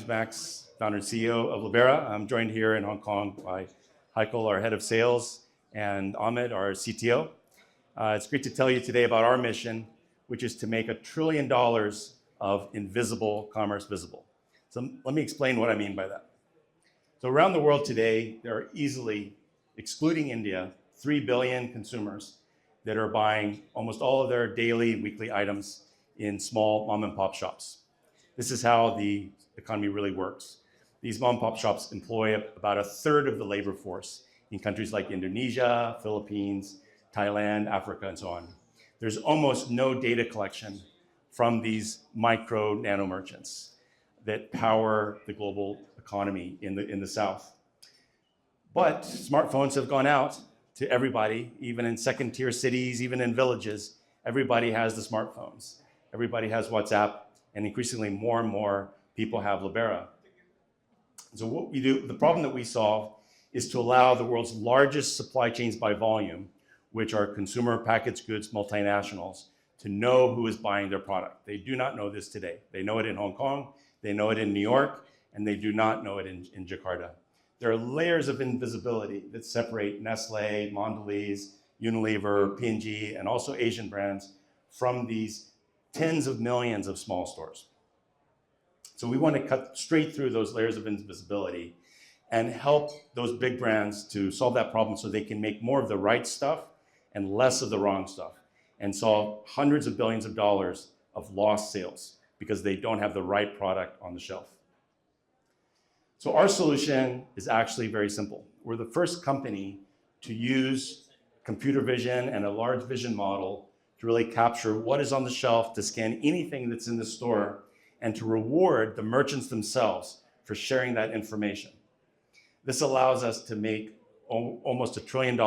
name's Max, founder and CEO of Libera. I'm joined here in Hong Kong by Heiko, our head of sales, and Ahmed, our CTO. It's great to tell you today about our mission, which is to make $1 trillion of invisible commerce visible. So let me explain what I mean by that. So around the world today, there are easily, excluding India, 3 billion consumers that are buying almost all of their daily and weekly items in small mom and pop shops. This is how the economy really works. These mom and pop shops employ about a third of the labor force in countries like Indonesia, Philippines, Thailand, Africa, and so on. There's almost no data collection from these micro nano merchants that power the global economy in the South. But smartphones have gone out to everybody, even in second-tier cities, even in villages. Everybody has the smartphones. Everybody has WhatsApp, and increasingly more and more people have Libera. So what we do, the problem that we solve is to allow the world's largest supply chains by volume, which are consumer packaged goods multinationals, to know who is buying their product. They do not know this today. They know it in Hong Kong, they know it in New York, and they do not know it in Jakarta. There are layers of invisibility that separate Nestle, Mondelez, Unilever, P&G, and also Asian brands from these tens of millions of small stores. So we want to cut straight through those layers of invisibility and help those big brands to solve that problem so they can make more of the right stuff and less of the wrong stuff and solve hundreds of billions of dollars of lost sales because they don't have the right product on the shelf. So our solution is actually very simple. We're the first company to use computer vision and a large vision model to really capture what is on the shelf, to scan anything that's in the store, and to reward the merchants themselves for sharing that information. This allows us to make almost $1 trillion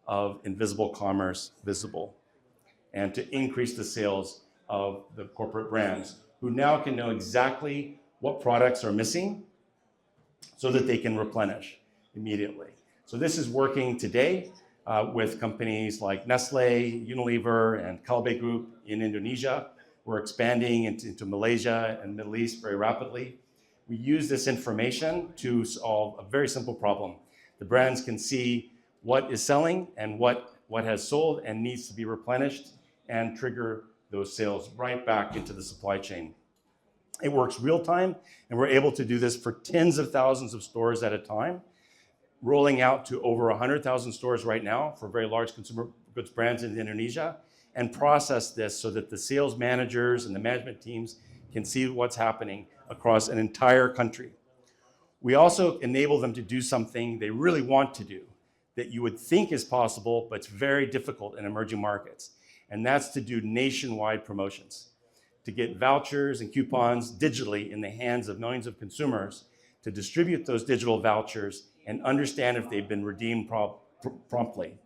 of invisible commerce visible and to increase the sales of the corporate brands who now can know exactly what products are missing so that they can replenish immediately. So this is working today with companies like Nestle, Unilever, and Kalbe Group in Indonesia. We're expanding into Malaysia and Middle East very rapidly. We use this information to solve a very simple problem. The brands can see what is selling and what has sold and needs to be replenished and trigger those sales right back into the supply chain. It works real time, and we're able to do this for tens of thousands of stores at a time, rolling out to over 100,000 stores right now for very large consumer goods brands in Indonesia, and process this so that the sales managers and the management teams can see what's happening across an entire country. We also enable them to do something they really want to do that you would think is possible, but it's very difficult in emerging markets, and that's to do nationwide promotions, to get vouchers and coupons digitally in the hands of millions of consumers, to distribute those digital vouchers and understand if they've been redeemed promptly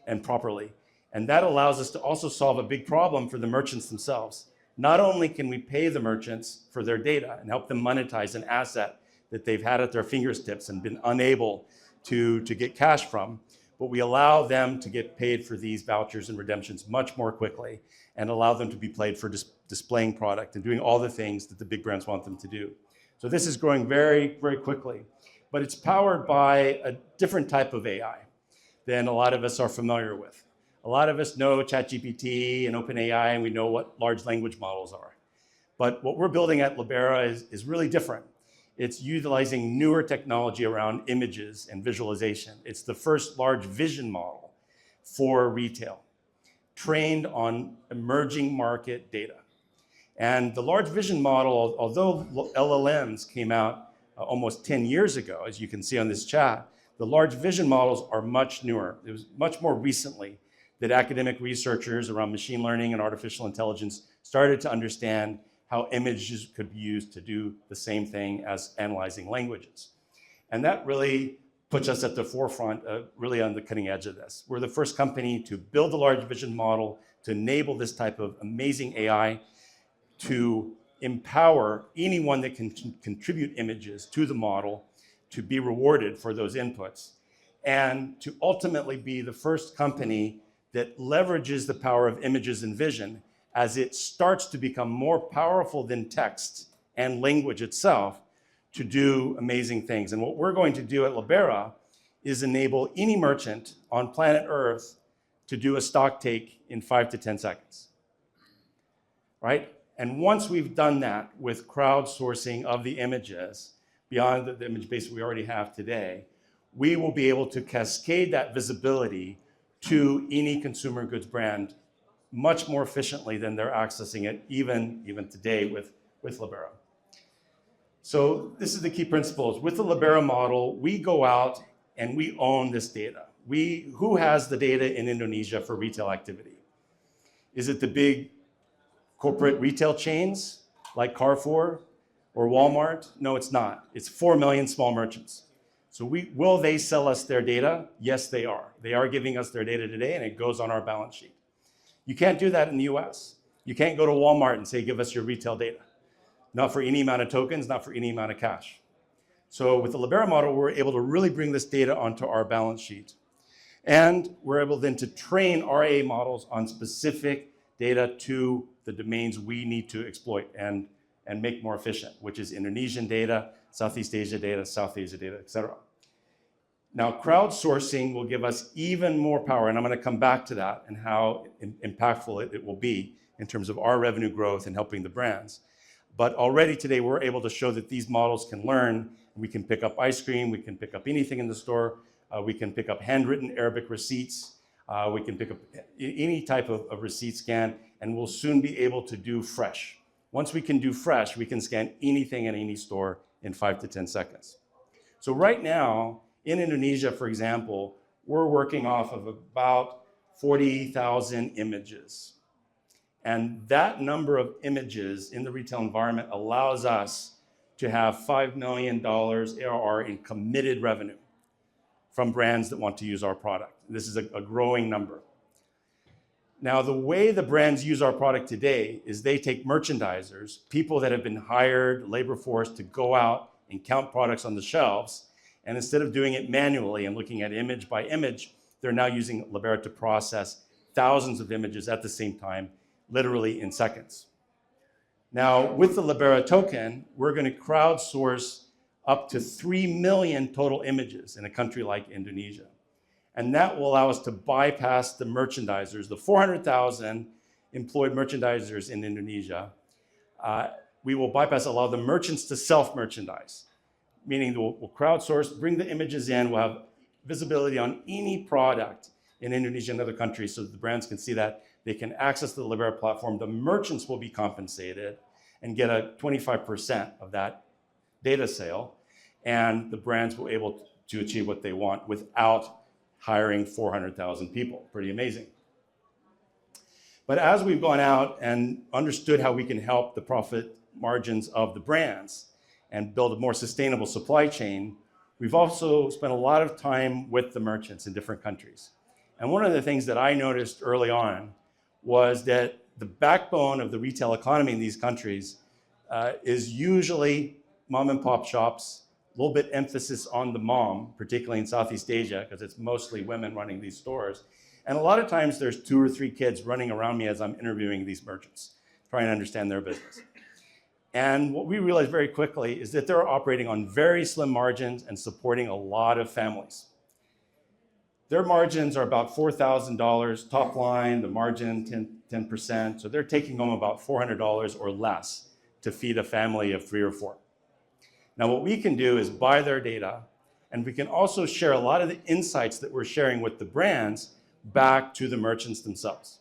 and properly. And that allows us to also solve a big problem for the merchants themselves. Not only can we pay the merchants for their data and help them monetize an asset that they've had at their fingertips and been unable to get cash from, but we allow them to get paid for these vouchers and redemptions much more quickly and allow them to be paid for displaying product and doing all the things that the big brands want them to do. So this is growing very, very quickly, but it's powered by a different type of AI than a lot of us are familiar with. A lot of us know ChatGPT and OpenAI, and we know what large language models are. But what we're building at Libera is really different. It's utilizing newer technology around images and visualization. It's the first large vision model for retail, trained on emerging market data. And the large vision model, although LLMs came out almost 10 years ago, as you can see on this chat, the large vision models are much newer. It was much more recently that academic researchers around machine learning and artificial intelligence started to understand how images could be used to do the same thing as analyzing languages. And that really puts us at the forefront, really on the cutting edge of this. We're the first company to build a large vision model to enable this type of amazing AI to empower anyone that can contribute images to the model to be rewarded for those inputs, and to ultimately be the first company that leverages the power of images and vision as it starts to become more powerful than text and language itself to do amazing things. And what we're going to do at Libera is enable any merchant on planet Earth to do a stock take in 5 to 10 seconds, right? And once we've done that with crowdsourcing of the images, beyond the image base we already have today, we will be able to cascade that visibility to any consumer goods brand much more efficiently than they're accessing it even today with Libera. So this is the key principles. With the Libera model, we go out and we own this data. Who has the data in Indonesia for retail activity? Is it the big corporate retail chains like Carrefour or Walmart? No, it's not. It's 4 million small merchants. So will they sell us their data? Yes, they are. They are giving us their data today, and it goes on our balance sheet. You can't do that in the US. You can't go to Walmart and say, give us your retail data. Not for any amount of tokens, not for any amount of cash. So with the Libera model, we're able to really bring this data onto our balance sheet. And we're able then to train RA models on specific data to the domains we need to exploit and make more efficient, which is Indonesian data, Southeast Asia data, South Asia data, et cetera. Now, crowdsourcing will give us even more power, and I'm going to come back to that and how impactful it will be in terms of our revenue growth and helping the brands. But already today, we're able to show that these models can learn. We can pick up ice cream, we can pick up anything in the store, we can pick up handwritten Arabic receipts, we can pick up any type of receipt scan, and we'll soon be able to do fresh. Once we can do fresh, we can scan anything in any store in 5 to 10 seconds. So right now, in Indonesia, for example, we're working off of about 40,000 images. And that number of images in the retail environment allows us to have $5 million ARR in committed revenue from brands that want to use our product. This is a growing number. Now, the way the brands use our product today is they take merchandisers, people that have been hired, labor force, to go out and count products on the shelves. And instead of doing it manually and looking at image by image, they're now using Libera to process thousands of images at the same time, literally in seconds. Now, with the Libera token, we're going to crowdsource up to 3 million total images in a country like Indonesia. And that will allow us to bypass the merchandisers, the 400,000 employed merchandisers in Indonesia. We will bypass a lot of the merchants to self-merchandise, meaning we'll crowdsource, bring the images in, we'll have visibility on any product in Indonesia and other countries so that the brands can see that. They can access the Libera platform. The merchants will be compensated and get a 25% of that data sale. And the brands will be able to achieve what they want without hiring 400,000 people. Pretty amazing. But as we've gone out and understood how we can help the profit margins of the brands and build a more sustainable supply chain, we've also spent a lot of time with the merchants in different countries. And one of the things that I noticed early on was that the backbone of the retail economy in these countries is usually mom and pop shops, a little bit emphasis on the mom, particularly in Southeast Asia, because it's mostly women running these stores. And a lot of times there's 2 or 3 kids running around me as I'm interviewing these merchants, trying to understand their business. And what we realized very quickly is that they're operating on very slim margins and supporting a lot of families. Their margins are about $4,000 top line, the margin 10%. So they're taking home about $400 or less to feed a family of 3 or 4. Now, what we can do is buy their data, and we can also share a lot of the insights that we're sharing with the brands back to the merchants themselves.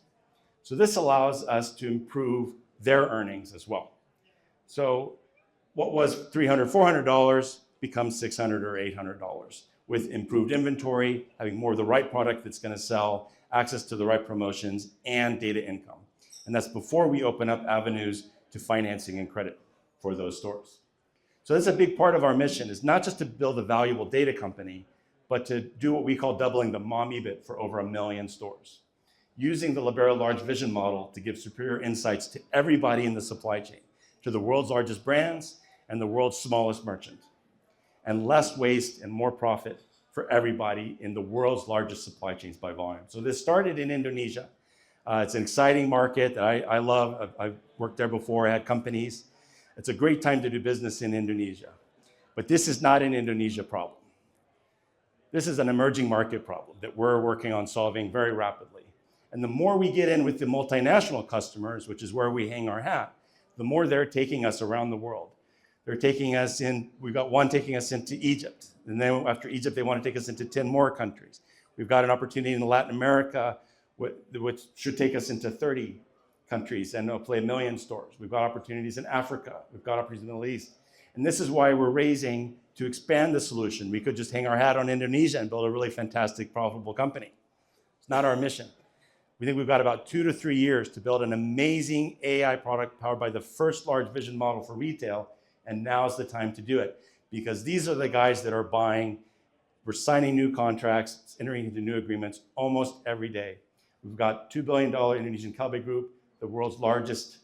So this allows us to improve their earnings as well. So what was $300, $400 becomes $600 or $800 with improved inventory, having more of the right product that's going to sell, access to the right promotions, and data income. And that's before we open up avenues to financing and credit for those stores. So that's a big part of our mission, is not just to build a valuable data company, but to do what we call doubling the mom EBIT for over 1 million stores, using the Libera large vision model to give superior insights to everybody in the supply chain, to the world's largest brands and the world's smallest merchant, and less waste and more profit for everybody in the world's largest supply chains by volume. So this started in Indonesia. It's an exciting market that I love. I've worked there before, I had companies. It's a great time to do business in Indonesia. But this is not an Indonesia problem. This is an emerging market problem that we're working on solving very rapidly. And the more we get in with the multinational customers, which is where we hang our hat, the more they're taking us around the world. They're taking us in, we've got one taking us into Egypt. And then after Egypt, they want to take us into 10 more countries. We've got an opportunity in Latin America, which should take us into 30 countries and play 1 million stores. We've got opportunities in Africa. We've got opportunities in the Middle East. And this is why we're raising to expand the solution. We could just hang our hat on Indonesia and build a really fantastic, profitable company. It's not our mission. We think we've got about 2 to 3 years to build an amazing AI product powered by the first large vision model for retail, and now's the time to do it. Because these are the guys that are buying, we're signing new contracts, entering into new agreements almost every day. We've got $2 billion Indonesian Kalbe Group, the world's largest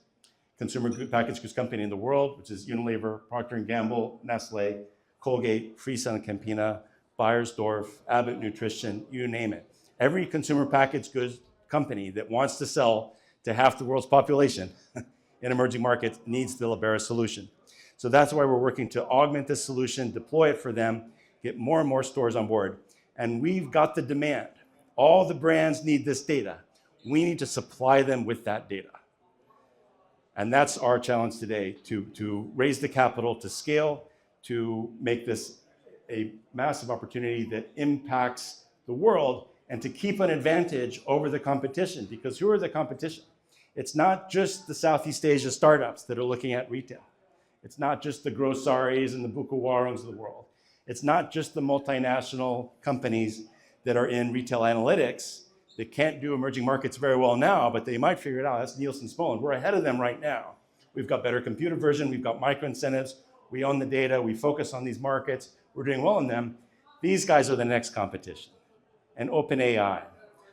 consumer packaged goods company in the world, which is Unilever, Procter & Gamble, Nestle, Colgate, Friesen and Campina, Beiersdorf, Abbott Nutrition, you name it. Every consumer packaged goods company that wants to sell to half the world's population in emerging markets needs the Libera solution. So that's why we're working to augment this solution, deploy it for them, get more and more stores on board. And we've got the demand. All the brands need this data. We need to supply them with that data. And that's our challenge today, to raise the capital, to scale, to make this a massive opportunity that impacts the world, and to keep an advantage over the competition. Because who are the competition? It's not just the Southeast Asia startups that are looking at retail. It's not just the Grossaris and the Bukawarungs of the world. It's not just the multinational companies that are in retail analytics that can't do emerging markets very well now, but they might figure it out. That's Nielsen Spohn. We're ahead of them right now. We've got better computer vision. We've got micro incentives. We own the data. We focus on these markets. We're doing well in them. These guys are the next competition. And OpenAI,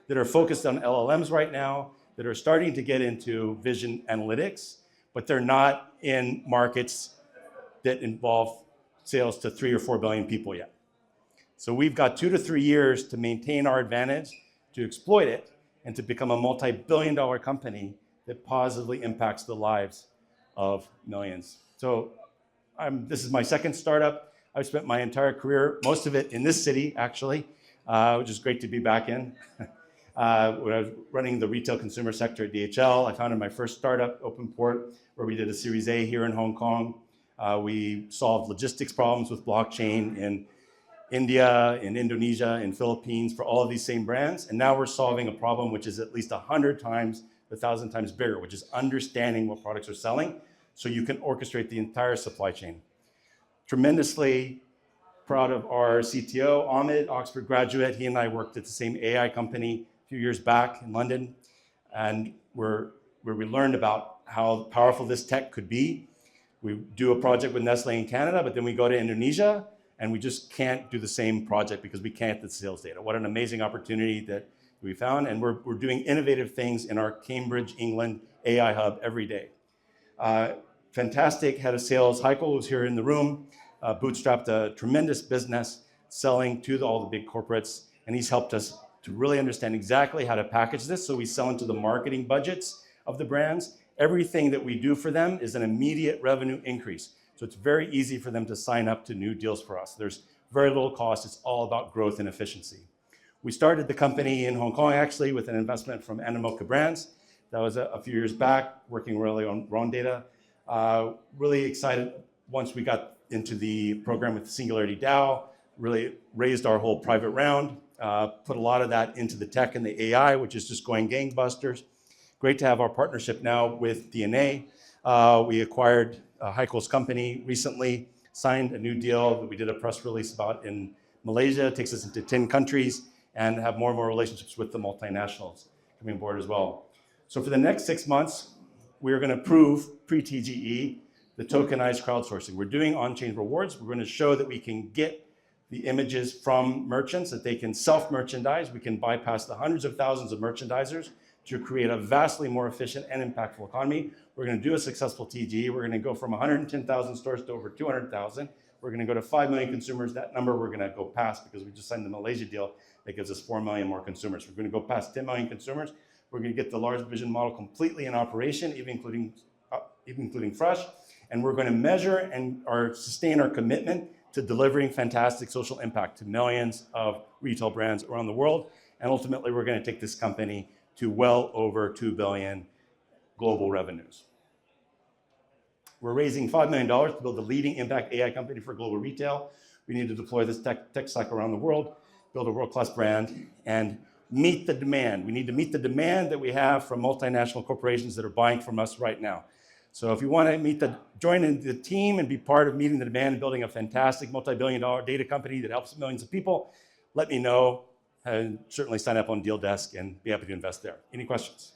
that are focused on LLMs right now, that are starting to get into vision analytics, but they're not in markets that involve sales to 3 or 4 billion people yet. So we've got 2 to 3 years to maintain our advantage, to exploit it, and to become a multi-billion-dollar company that positively impacts the lives of millions. So this is my second startup. I've spent my entire career, most of it in this city, actually, which is great to be back in. When I was running the retail consumer sector at DHL, I founded my first startup, OpenPort, where we did a Series A here in Hong Kong. We solved logistics problems with blockchain in India, in Indonesia, in Philippines for all of these same brands. And now we're solving a problem which is at least 100 times, 1,000 times bigger, which is understanding what products are selling so you can orchestrate the entire supply chain. Tremendously proud of our CTO, Ahmed, Oxford graduate. He and I worked at the same AI company a few years back in London, and where we learned about how powerful this tech could be. We do a project with Nestle in Canada, but then we go to Indonesia, and we just can't do the same project because we can't get the sales data. What an amazing opportunity that we found, and we're doing innovative things in our Cambridge, England AI hub every day. Fantastic head of sales, Heiko, who's here in the room, bootstrapped a tremendous business selling to all the big corporates, and he's helped us to really understand exactly how to package this so we sell into the marketing budgets of the brands. Everything that we do for them is an immediate revenue increase. So it's very easy for them to sign up to new deals for us. There's very little cost. It's all about growth and efficiency. We started the company in Hong Kong, actually, with an investment from Animoca Brands. That was a few years back, working really on raw data. Really excited once we got into the program with Singularity DAO, really raised our whole private round, put a lot of that into the tech and the AI, which is just going gangbusters. Great to have our partnership now with DNA. We acquired Heiko's company recently, signed a new deal that we did a press release about in Malaysia. It takes us into 10 countries and have more and more relationships with the multinationals coming on board as well. So for the next 6 months, we're going to prove pre-TGE the tokenized crowdsourcing. We're doing on-chain rewards. We're going to show that we can get the images from merchants, that they can self-merchandise. We can bypass the hundreds of thousands of merchandisers to create a vastly more efficient and impactful economy. We're going to do a successful TGE. We're going to go from 110,000 stores to over 200,000. We're going to go to 5 million consumers. That number we're going to go past because we just signed the Malaysia deal that gives us 4 million more consumers. We're going to go past 10 million consumers. We're going to get the large vision model completely in operation, even including fresh. And we're going to measure and sustain our commitment to delivering fantastic social impact to millions of retail brands around the world. And ultimately, we're going to take this company to well over 2 billion global revenues. We're raising $5 million to build the leading impact AI company for global retail. We need to deploy this tech stack around the world, build a world-class brand, and meet the demand. We need to meet the demand that we have from multinational corporations that are buying from us right now. So if you want to join in the team and be part of meeting the demand and building a fantastic multi-billion-dollar data company that helps millions of people, let me know, and certainly sign up on Deal Desk and be happy to invest there. Any questions?